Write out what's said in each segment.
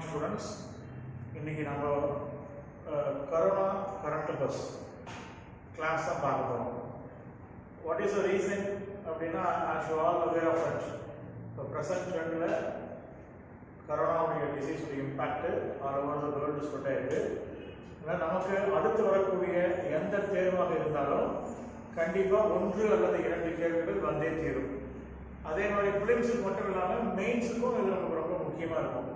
Students, இன்றைக்கி நம்ம corona current affairs class தான் பார்க்க போகிறோம். வாட் இஸ் த ரீசன் அப்படின்னா, as you all aware of it, இப்போ ப்ரெசன்ட் ட்ரெண்டில் கரோனாவுடைய டிசீஸுடைய impact all over the world spread ஆகிருக்கு. ஆனால் நமக்கு அடுத்து வரக்கூடிய எந்த தேர்வாக இருந்தாலும் கண்டிப்பாக 1 அல்லது 2 கேள்விகள் வந்தே தீரும். அதே மாதிரி பிலிம்ஸுக்கு மட்டும் இல்லாமல் மெயின்ஸுக்கும் இது நமக்கு ரொம்ப முக்கியமாக இருக்கும்.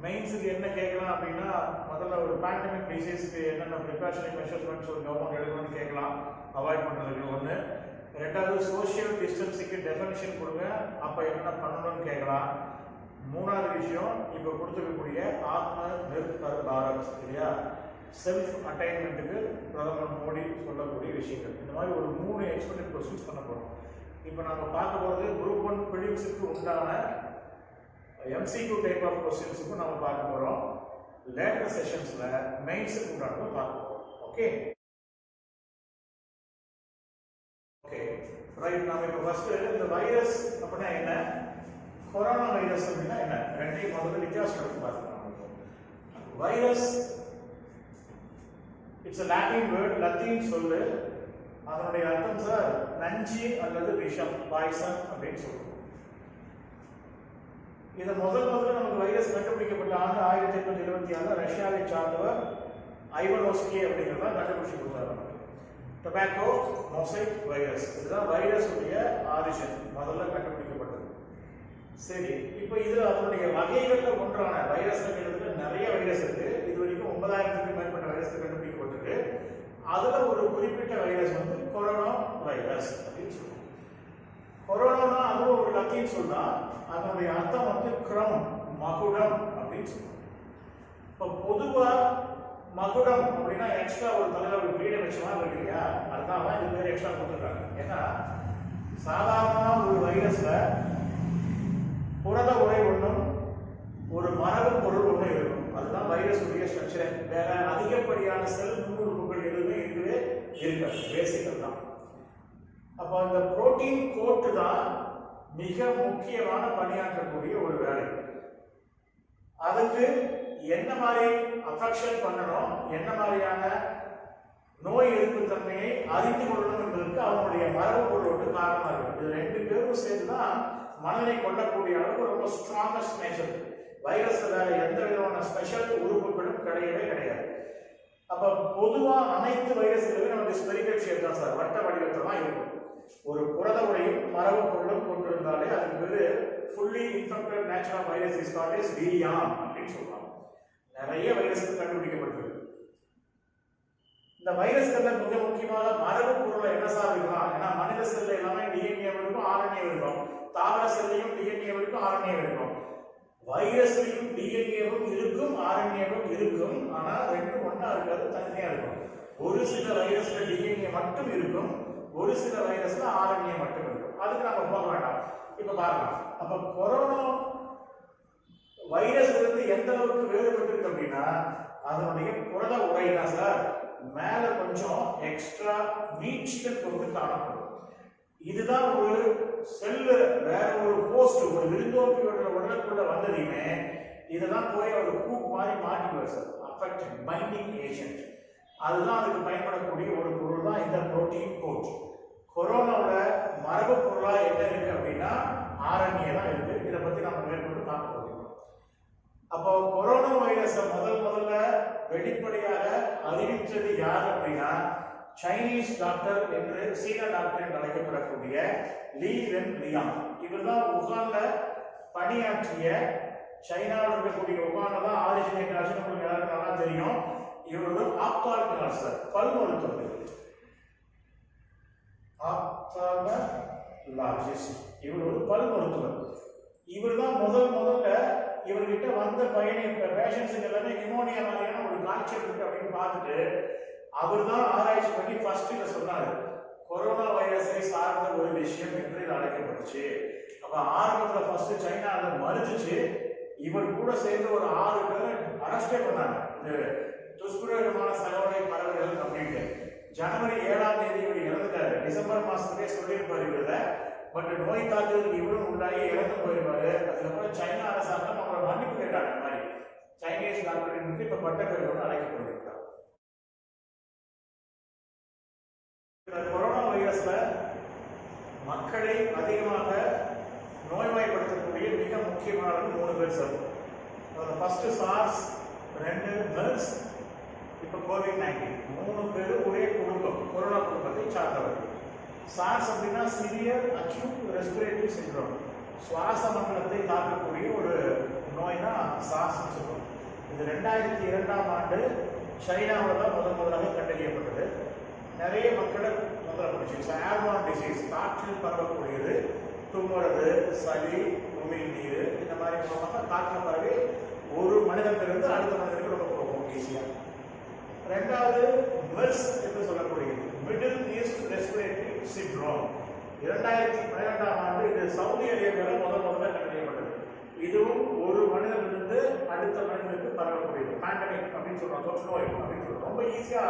மெயின்ஸுக்கு என்ன கேட்கலாம் அப்படின்னா, முதல்ல ஒரு பேண்டமிக் டிசீஸுக்கு என்னென்ன ப்ரிகாஷனரி மெஷர்மெண்ட்ஸ் ஒரு கவர்மெண்ட் எடுக்கணும்னு கேட்கலாம், அவாய்ட் பண்ணுறதுக்கு ஒன்று. ரெண்டாவது, சோஷியல் டிஸ்டன்ஸுக்கு டெஃபினிஷன் கொடுங்க, அப்போ என்ன பண்ணணும்னு கேட்கலாம். மூணாவது விஷயம், இப்போ கொடுத்துருக்கக்கூடிய ஆத்ம நிர்பர் பாரத் இல்லையா, செல்ஃப் அட்டைன்மெண்ட்டுக்கு பிரதமர் மோடி சொல்லக்கூடிய விஷயங்கள். இந்த மாதிரி ஒரு 3 எக்ஸ்பெக்டட் கொஸ்டின்ஸ் பண்ண போகிறோம். இப்போ நம்ம பார்க்க போகிறது குரூப் 1 பிலிம்ஸுக்கு உண்டான MCQ டைப் ஆஃப் கொஸ்டின்ஸுக்கும் நம்ம பார்க்க போகிறோம். லேட்டர் செஷன்ஸில் மெயின்ஸுக்கு உண்டானதும் பார்க்க போகிறோம். Okay okay right. நம்ம இப்போ ஃபஸ்ட்டு இந்த வைரஸ் அப்படின்னா என்ன, கொரோனா வைரஸ் அப்படின்னா என்ன, ரெண்டையும் முதல்ல வித்தியாசம் எடுத்து பார்த்துக்கலாம். Virus it's a Latin word, Latin சொல்லு. அதனுடைய அர்த்தம் சார் நஞ்சு அல்லது விஷம், பாய்சன் அப்படின்னு சொல்லுவோம். இதை முதல்ல நமக்கு வைரஸ் கண்டுபிடிக்கப்பட்ட ஆண்டு 1826 ரஷ்யாவை சார்ந்தவர் ஐவனோஸ்கி அப்படிங்கிறத கண்டுபிடிச்சு கொடுத்தாரு. டொபாக்கோ மொசைக் வைரஸ், இதுதான் வைரஸ் உடைய ஆரிஜின், முதல்ல கண்டுபிடிக்கப்பட்டது. சரி, இப்போ இது அதனுடைய வகைகளில் ஒன்றான வைரஸ் நிறைய வைரஸ் இருக்கு. இது வரைக்கும் 9000க்கும் மேற்பட்ட வைரஸ் கண்டுபிடிக்கப்பட்டிருக்கு. அதுல ஒரு குறிப்பிட்ட வைரஸ் வந்து கொரோனா வைரஸ் அப்படின்னு சொல்லுவோம். கொரோனா அதுவும் ஒரு லத்தீன் சொன்னா, அதனுடைய அர்த்தம் வந்து கிரௌன், மகுடம் அப்படின்னு சொல்லுவோம். இப்போ பொதுவா மகுடம் அப்படின்னா எக்ஸ்ட்ரா ஒரு தலையில ஒரு கிரீடம் வச்ச மாதிரி இருக்கு இல்லையா, அதனால இது பேர் எக்ஸ்ட்ரா கொடுத்துருக்காங்க. ஏன்னா சாதாரண ஒரு வைரஸ்ல புரத உரை ஒன்றும் ஒரு மரபு பொருள் ஒன்றும் இருக்கும். அதுதான் வைரஸ் உடைய ஸ்ட்ரக்சர். வேற அதிகப்படியான செல் உறுப்புகள் எதுவுமே இருக்கவே இருக்காது, பேசிக்கல் தான். அப்போ இந்த புரோட்டீன் கோட்டு தான் மிக முக்கியமான பணியாற்றக்கூடிய ஒரு வேலை. அதுக்கு என்ன மாதிரி அஃபெக்ஷன் பண்ணணும், என்ன மாதிரியான நோய் எதிர்ப்பு தன்மையை அறிந்து கொள்ளணும் என்பதற்கு அவனுடைய மரபு பொருளோடு காரணமாக இருக்கும். இது 2 பேரும் சேர்ந்து தான் மனிதனை கொள்ளக்கூடிய அளவுக்கு ரொம்ப ஸ்ட்ராங்கஸ்ட் நேச்சர். வைரஸ் வேற எந்த விதமான ஸ்பெஷல் உறுப்புகளும் கிடையவே கிடையாது. அப்ப பொதுவா அனைத்து வைரஸ்களுமே நமக்கு ஸ்பெரிக்கல் ஷேப் தான் சார், வட்ட வடிவத்தில் தான் இருக்கும். ஒரு புரத உரையும் மரபு பொருளும் கொண்டிருந்தாலே அதுக்கு பேரு fully infected natural virus is called as விரியான் அப்படின்னு சொல்றாங்க. நிறைய வைரஸ்கள் கண்டுபிடிக்கப்பட்டிருக்கு. இந்த வைரஸ்கள்ல மிக முக்கியமாக மரபு பொருளை என்ன சார் இருக்கலாம், ஏன்னா மனித செல்ல எல்லாமே DNA இருக்கும், RNA இருக்கும். தாவர செல்லையும் DNA இருக்கும், RNA இருக்கும். வைரஸ்லையும் டிஎன்ஏவும் இருக்கும், ஆர்என்ஏவும் இருக்கும். ஆனா ரெண்டும் ஒண்ணா இருக்காது, தனித்தனியா இருக்கும். ஒரு சில வைரஸ்ல டிஎன்ஏ மட்டும் இருக்கும், ஒரு சில வைரஸ்ல ஆர்என்ஏ மட்டும் இருக்கும். அதுக்கு நம்ம போக வேண்டாம், இப்ப பார்க்கலாம். அப்ப கொரோனா வைரஸ் இருந்து எந்த அளவுக்கு வேறுபட்டு இருக்கு அப்படின்னா, அதனுடைய புரத உரை தான் சார் மேல கொஞ்சம் எக்ஸ்ட்ரா நீட்சிகள் கொண்டு காணப்படும். இதுதான் ஒரு செல்லு வேற ஒரு போஸ்ட், ஒரு விருந்தோப்பியோட உடலுக்குள்ள வந்ததையுமே இதெல்லாம் போய் ஒரு கூப் மாதிரி மாட்டிக்குவார் சார், அஃபெக்ட் பைண்டிங் ஏஜென்ட். அதுதான் அதுக்கு பயன்படக்கூடிய ஒரு பொருள் தான் இந்த புரோட்டீன் கோட். கொரோனாவோட மரபு பொருளா என்ன இருக்கு அப்படின்னா RNA தான் இருக்கு. இதை பத்தி நம்ம மேற்கொண்டு பார்க்க போகிறோம். அப்போ கொரோனா வைரஸை முதல்ல வெளிப்படையாக அறிவித்தது யார் அப்படின்னா, சைனீஸ் டாக்டர் என்று, சீன டாக்டர் என்று அழைக்கப்படக்கூடிய லீ வென் லியாங். இவர் தான் உகான்ல பணியாற்றிய, சைனாவில் இருக்கக்கூடிய உகான்ல தான் ஆரிஜினேட் ஆச்சு, உங்களுக்கு எல்லாருக்கும் நல்லா தெரியும். இவர் ஒரு ஆப்தால்மாலஜிஸ்ட், பல் மருத்துவர். ஆப்தால்மாலஜிஸ்ட், இவர் ஒரு பல் மருத்துவர். இவர் தான் முதல்ல இவர்கிட்ட வந்த பேஷண்ட்ஸுக்கு எல்லாமே நிமோனியா மாதிரியான ஒரு காய்ச்சல் இருக்கு அப்படின்னு பார்த்துட்டு அவர் தான் ஆராய்ச்சி பண்ணி ஃபர்ஸ்ட் இதை சொன்னாரு, கொரோனா வைரஸை சார்ந்த ஒரு விஷயம் என்று இது அழைக்கப்பட்டுச்சு. அப்ப ஆரம்பத்துல ஃபர்ஸ்ட் சைனா அதை மறுத்துச்சு. இவர் கூட சேர்ந்து ஒரு 6 பேரை அரெஸ்டே பண்ணாங்க, இந்த துஷ்பிரயோகமான சகோதரை பரவுதல் அப்படின்ட்டு. ஜனவரி 7ஆம் தேதி இவர் இறந்துட்டாரு. டிசம்பர் மாசத்துலேயே சொல்லியிருப்பாரு இவர. பட் நோய் தாக்குதலுக்கு இவரும் உள்ளாகி இறந்து போயிருப்பாரு. அதுக்கப்புறம் சைனா அரசாங்கம் அவரை மன்னிப்பு கேட்டாங்க. இந்த மாதிரி சைனீஸ் டாக்டர் இப்ப பட்டக்கருவியோடு அழைக்கப்படுகிறார். கொரோனா வைரஸ்ல மக்களை அதிகமாக நோய்வாய்ப்படுத்தக்கூடிய மிக முக்கியமான 3 பேர் சார். ஃபர்ஸ்ட் சார்ஸ், 2 மெர்ஸ், இப்போ கோவிட்-19. 3 பேரும் ஒரே குடும்பம், கொரோனா குடும்பத்தை சார்ந்தவர்கள். சார்ஸ் அப்படின்னா சிவியர் அக்யூட் ரெஸ்பிரேட்டரி சிண்ட்ரோம், சுவாச மண்டலத்தை தாக்கக்கூடிய ஒரு நோய் தான் சார்ஸ் சொல்லுவோம். இது 2002ஆம் ஆண்டு சைனாவில் தான் முதலாக கண்டறியப்பட்டது. நிறைய மக்களை தொந்தரப்படுச்சு. ஏர்பார்ன் டிசீஸ், காற்றில் பரவக்கூடியது, தும்முறது, சளி, உமிழ் நீர், இந்த மாதிரி மூலமாக காற்று பரவி ஒரு மனிதனிலிருந்து அடுத்த மனிதனுக்கு ரொம்ப போகும் ஈஸியாக. 2வது மெர்ஸ் என்று சொல்லக்கூடியது, மிடில் ஈஸ்ட் ரெஸ்பிரேட்டரி சிண்ட்ரோம். 2012ஆம் ஆண்டு இது சவுதி அரேபியாவில் முதல்ல கண்டறியப்பட்டது. இதுவும் ஒரு மனிதனிலிருந்து அடுத்த மனிதனுக்கு பரவக்கூடியது, பேண்டமிக் அப்படின்னு சொல்றோம், தொற்று நோய் அப்படின்னு சொல்றோம். ரொம்ப ஈஸியா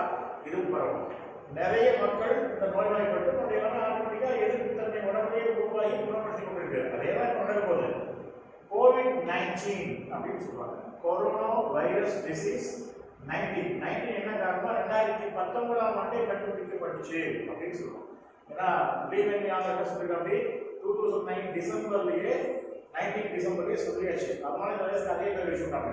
இதுவும் பரவும். நிறைய மக்கள் இந்த நோய்வாய்ப்பட்டு அப்படியெல்லாம் ஆட்டோமேட்டிக்கா எதிர்ப்பு தன்மை உடம்புலேயே உருவாகி குணப்படுத்தி கொண்டிருக்கு. அதே தான் நடக்க போகுது. கோவிட்-19 அப்படின்னு சொல்லுவாங்க, கொரோனா வைரஸ் டிசீஸ் 19 என்ன காரணம், 2019ஆம் ஆண்டே கண்டுபிடிக்கப்பட்டுச்சு அப்படின்னு சொல்லுவோம். ஏன்னா லீவன் யாரும் சொல்லிருக்காங்க 2009 டிசம்பர்லயே 19 டிசம்பர்லயே சொல்லியாச்சு. அதனால இந்த வயசுக்கு அதே பேர் வச்சுட்டாங்க.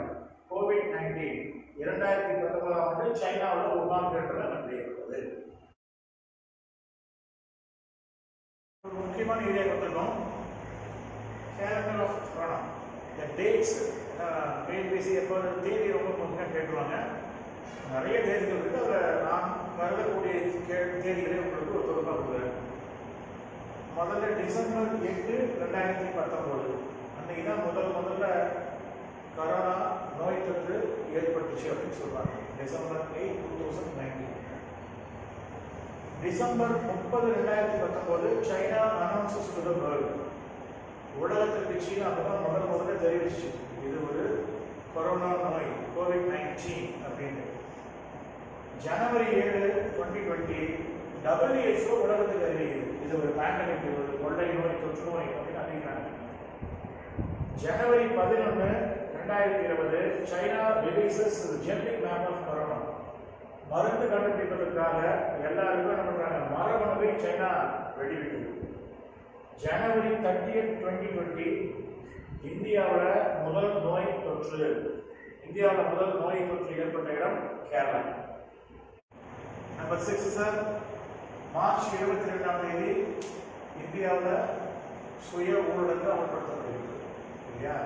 கோவிட்-19 2019ஆம் ஆண்டு சைனாவில் உகான் கேட்டல கண்டறியப்பட்டது. ஒரு முக்கியமான ஏரியா கொடுத்துருக்கோம், கேலண்டர் ஆஃப் கொரோனா. இந்த டேட்ஸ் பேசி எப்போ தேதி ரொம்ப முக்கியம் கேட்குவாங்க. நிறைய தேதிகள் இருக்குது. அதில் நான் கருதக்கூடிய தேதிகளே உங்களுக்கு ஒரு தொகுப்பாக கொடுக்குறேன். முதல்ல டிசம்பர் 8, 2019 அன்றைக்கி தான் முதல்ல கொரோனா நோய் தொற்று ஏற்பட்டுச்சு அப்படின்னு சொல்கிறாங்க. December 8, 2019. December 30, 2019 China announces to the world. உலகத்திற்கு சீனா அப்பதான் முதல்ல தெரிவிச்சு இது ஒரு கொரோனா நோய், கோவிட்-19 அப்படின்னு. ஜனவரி 7, 2020 WHO உலகத்துக்கு அறிவிக்குது இது ஒரு பேண்டமிக், ஒரு கொள்ளை நோய், தொற்று நோய் அப்படின்னு அறிவிக்கிறாங்க. January 11, 2020 China releases genetic map of corona. மருந்து கண்டுபிடிப்பதற்காக எல்லாருக்கும் என்ன பண்றாங்க, மரபணுவை சைனா வெளியிடுது. ஜனவரி 30, 2020 இந்தியாவில் முதல் நோய் தொற்று ஏற்பட்ட இடம் கேரளா. நம்பர் 6 சார், மார்ச் 22ஆம் தேதி இந்தியாவில் சுய ஊரடங்கு அமல்படுத்தப்படுகிறது இல்லையா.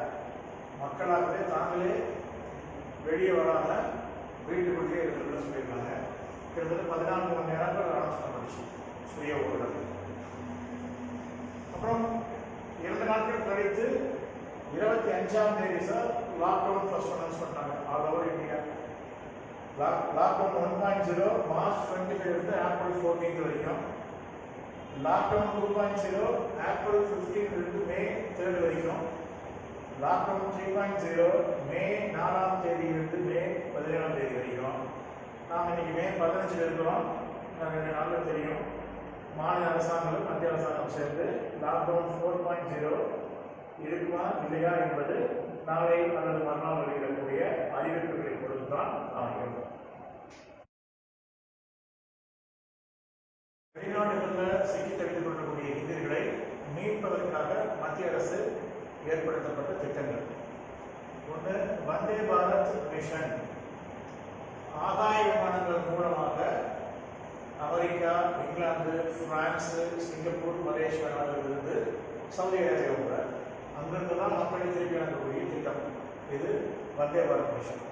மக்களாகவே தாங்களே வெளியே வராமல் வீட்டுக்குள்ளேயே இருக்கிறது சொல்லியிருக்காங்க. கிட்டத்தட்ட 14 மணி நேரங்கள் அனௌன்ஸ் பண்ணிச்சு சுய ஊரடங்கு. அப்புறம் 2 நாட்கள் கழித்து 25ஆம் தேதி சார் லாக்டவுன் ஃபர்ஸ்ட் அனௌன்ஸ் பண்ணாங்க all over India. Lockdown 1.0 March 25 இருந்து ஏப்ரல் 14 வரைக்கும். லாக்டவுன் 2.0 ஏப்ரல் 15 இருந்து மே 3 வரைக்கும். லாக்டவுன் 3.0 மே 4ஆம் தேதியிலிருந்து மே 17ஆம் தேதி வரைக்கும். நாம் இன்னைக்கு மே 15 இருக்கிறோம். 2 நாளில் தெரியும். மாநில அரசாங்கம் மத்திய அரசாங்கம் சேர்ந்து லாக்டவுன் 4.0 இருக்குமா இல்லையா என்பது நாளை அல்லது மறுநாள் வெளியிடக்கூடிய அறிவிப்புகளை பொறுத்துதான் அமையும். வெளிநாடுகளில் சிக்கி தவித்துக் கொள்ளக்கூடிய இந்தியர்களை மீட்பதற்காக மத்திய அரசு ஏற்படுத்தப்பட்ட திட்டங்கள். ஒன்று, வந்தே பாரத் மிஷன். ஆகாய விமானங்கள் மூலமாக America, England, France, Singapore, Malaysia நாடுகளிலிருந்து சவுதி அரேபியா அங்கிருந்து தான் மக்களை திருப்பி அனுப்பக்கூடிய திட்டம். இது வந்தே பாரத் மிஷன்.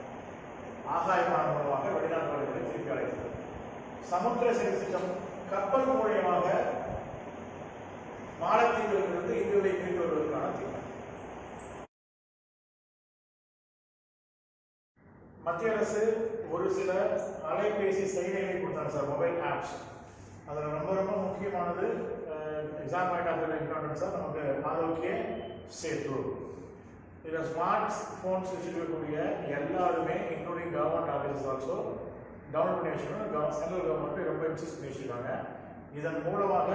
ஆகாய விமானம் மூலமாக வெளிநாடுகளை திருப்பி அழைத்தது. சமுத்திர சேது திட்டம், கப்பல் மூலியமாக மாலத்தீவுகளிலிருந்து இந்தியாவை மீண்டு வருவதற்கான திட்டம். மத்திய அரசு ஒரு சில அலைபேசி செயலிகளை கொடுத்தாங்க சார், மொபைல் ஆப்ஸ். அதில் ரொம்ப முக்கியமானது எக்ஸாம் பாயிண்ட் ஆஃப் இம்பார்ட்டன்ஸாக நமக்கு ஆரோக்கிய சேது. இதில் ஸ்மார்ட் ஃபோன்ஸ் வச்சுருக்கக்கூடிய எல்லாருமே including government offices also download பண்ணி வச்சுக்கணும். சென்ட்ரல் கவர்மெண்ட் ரொம்ப இன்சிஸ்ட் பண்ணி வச்சுருக்காங்க. இதன் மூலமாக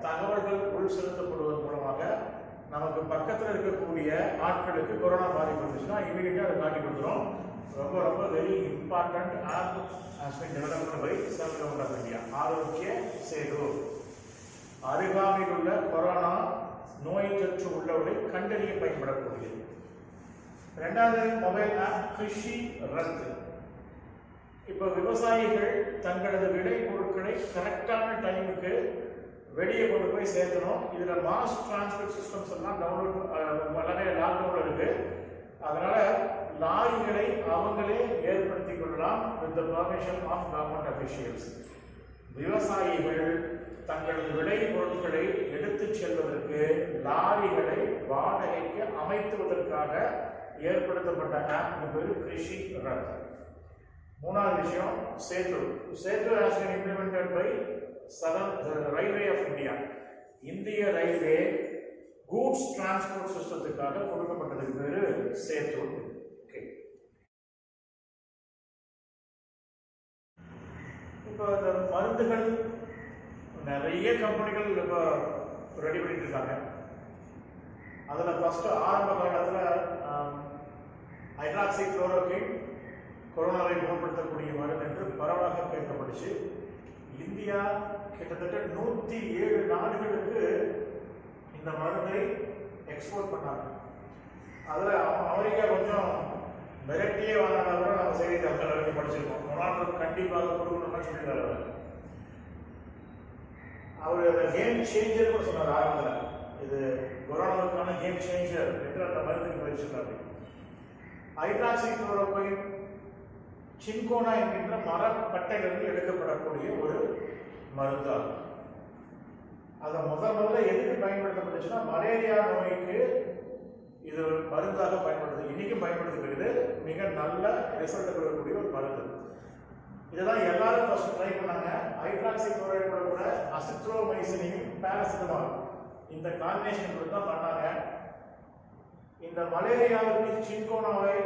தகவல்கள் உள் செலுத்தப்படுவதன் மூலமாக நமக்கு பக்கத்தில் இருக்கக்கூடிய ஆட்களுக்கு கொரோனா பாதிப்பு இருந்துச்சுன்னா இமீடியட்டாக அதை காட்டி கொடுத்துரும். ரொம்ப ரொம்ப very important app has been developed by central government of India. Aarogya Setu அருகாமையில் உள்ள கொரோனா நோய் தொற்று உள்ளவர்களை கண்டறிய பயன்படக்கூடியது. ரெண்டாவது மொபைல் ஆப் கிருஷி ரத். இப்போ விவசாயிகள் தங்களது விளை பொருட்களை கரெக்டான டைமுக்கு வெளியே கொண்டு போய் சேர்க்கணும். இதில் மாஸ் டிரான்ஸ்போர்ட் சிஸ்டம்ஸ் எல்லாம் எல்லாமே லாக்டவுனில் இருக்கு. அதனால லாரிகளை அவங்களே ஏற்படுத்திக் கொள்ளலாம் with the permission of government officials. விவசாயிகள் தங்களது விளை பொருட்களை எடுத்துச் செல்வதற்கு லாரிகளை வாடகைக்கு அமைத்துவதற்காக ஏற்படுத்தப்பட்ட ஆப் பேரு கிருஷி ரத். மூணாவது விஷயம் Setu. Setu has been implemented by railway of India. இந்திய ரயில்வே கூட்ஸ் டிரான்ஸ்போர்ட் சிஸ்டத்துக்காக கொடுக்கப்பட்டதுக்கு பேரு சேது. இப்போ இந்த மருந்துகள் நிறைய கம்பெனிகள் இப்போ ரெடி பண்ணிட்டு இருக்காங்க. அதில் ஃபர்ஸ்ட் ஆரம்ப காலத்தில் ஹைட்ராக்சி குளோரோக்வின் கொரோனாவை குணப்படுத்தக்கூடிய மருந்து என்று பரவலாக கேட்கப்பட்டுச்சு. இந்தியா கிட்டத்தட்ட 107 நாடுகளுக்கு இந்த மருந்தை எக்ஸ்போர்ட் பண்ணாங்க. அதில் அமெரிக்கா கொஞ்சம் மிரட்டியே வாங்கினாலும் கூட நம்ம செய்தித்தாள்கள் படிச்சிருக்கோம். டொனால்ட் கண்டிப்பாக கொடுக்கணும்னு சொல்லியிருக்காரு. அவர் அந்த கேம் சேஞ்சர் கூட சொன்னார் ஆரம்பத்தில். இது கொரோனாவுக்கான கேம் சேஞ்சர் என்று அந்த மருந்துக்கு வச்சிருக்காரு. ஹைட்ராக்சி குளோரோக்வின் சின்கோனா என்கின்ற மரப்பட்டையிலிருந்து எடுக்கப்படக்கூடிய ஒரு மருந்தாகும். அதை முதல்ல எதுக்கு பயன்படுத்தப்பட்டுச்சுன்னா மலேரியா நோய்க்கு இது மருந்தாக பயன்படுது. இன்னைக்கும் பயன்படுத்தப்படுகிறது. மிக நல்ல ரிசல்ட் கொடுக்கக்கூடிய ஒரு மருந்து. இதுதான் எல்லாரும் ஃபர்ஸ்ட் ட்ரை பண்ணாங்க. ஹைட்ராக்சி குளோரைடோட கூட அசித்ரோமைசினையும் பாராசிட்டமால் இந்த காம்பினேஷன் கொடுத்து தான் பண்ணாங்க. இந்த மலேரியாவுக்கு சின்கோனாவை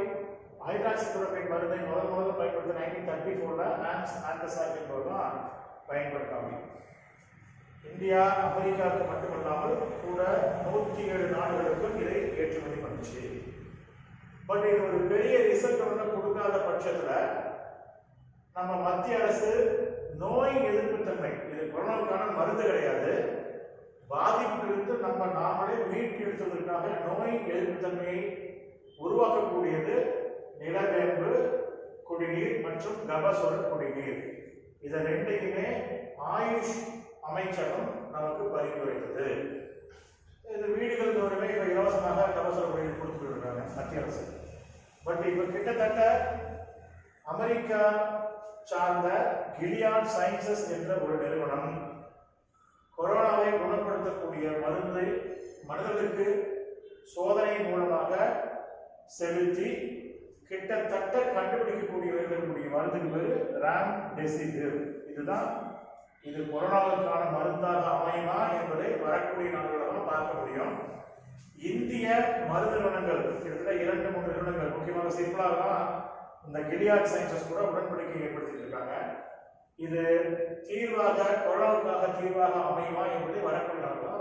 ஹைட்ராக்சி குளோரைட் மருந்தை முதல்ல பயன்படுத்த 1934 ஹான்ஸ் ஆண்டர்சாக்கின் தான் பயன்படுத்தாங்க. இந்தியா அமெரிக்காவுக்கு மட்டுமல்லாமல் கூட 107 நாடுகளுக்கும் இதை ஏற்றுமதி பண்ணுச்சு. பட் இது ஒரு பெரிய ரிசல்ட் ஒன்று கொடுக்காத பட்சத்தில் நம்ம மத்திய அரசு நோய் எதிர்ப்பு தன்மை, இது கொரோனாவுக்கான மருந்து கிடையாது, பாதிப்பிலிருந்து நம்ம நாமளே மீட்டு எடுத்ததற்காக நோய் எதிர்ப்பு தன்மையை உருவாக்கக்கூடியது நிலவேம்பு குடிநீர் மற்றும் கபசுர குடிநீர். இதை ரெண்டையுமே ஆயுஷ் அமைச்சகம் நமக்கு பரிந்துரைத்தது. இது வீடுகள் தோறுமே இப்போ இலவசமாக கபசுர குடிநீர் கொடுத்துட்டு இருக்காங்க மத்திய அரசு. பட் இப்போ கிட்டத்தட்ட அமெரிக்கா சார்ந்த கிலியாட் சயின்சஸ் என்ற ஒரு நிறுவனம் கொரோனாவை குணப்படுத்தக்கூடிய மருந்தை மனிதர்களுக்கு சோதனை மூலமாக செலுத்தி கிட்டத்தட்ட கண்டுபிடிக்கக்கூடிய மருந்துக்கு ராம்டெசிவிர். இதுதான் இது கொரோனாவுக்கான மருந்தாக அமையுமா என்பதை வரக்கூடிய நாட்களில் பார்க்க முடியும். இந்திய மருந்து நிறுவனங்கள் கிட்டத்தட்ட 2-3 நிறுவனங்கள், முக்கியமாக சிப்லாக இந்த கிலியாட் சயின்சஸ் கூட உடன்படிக்கை ஏற்படுத்திட்டு இருக்காங்க. இது தீர்வாக கொரோனாவுக்காக தீர்வாக அமையுமா என்பதை வரக்கூடிய நாட்கள்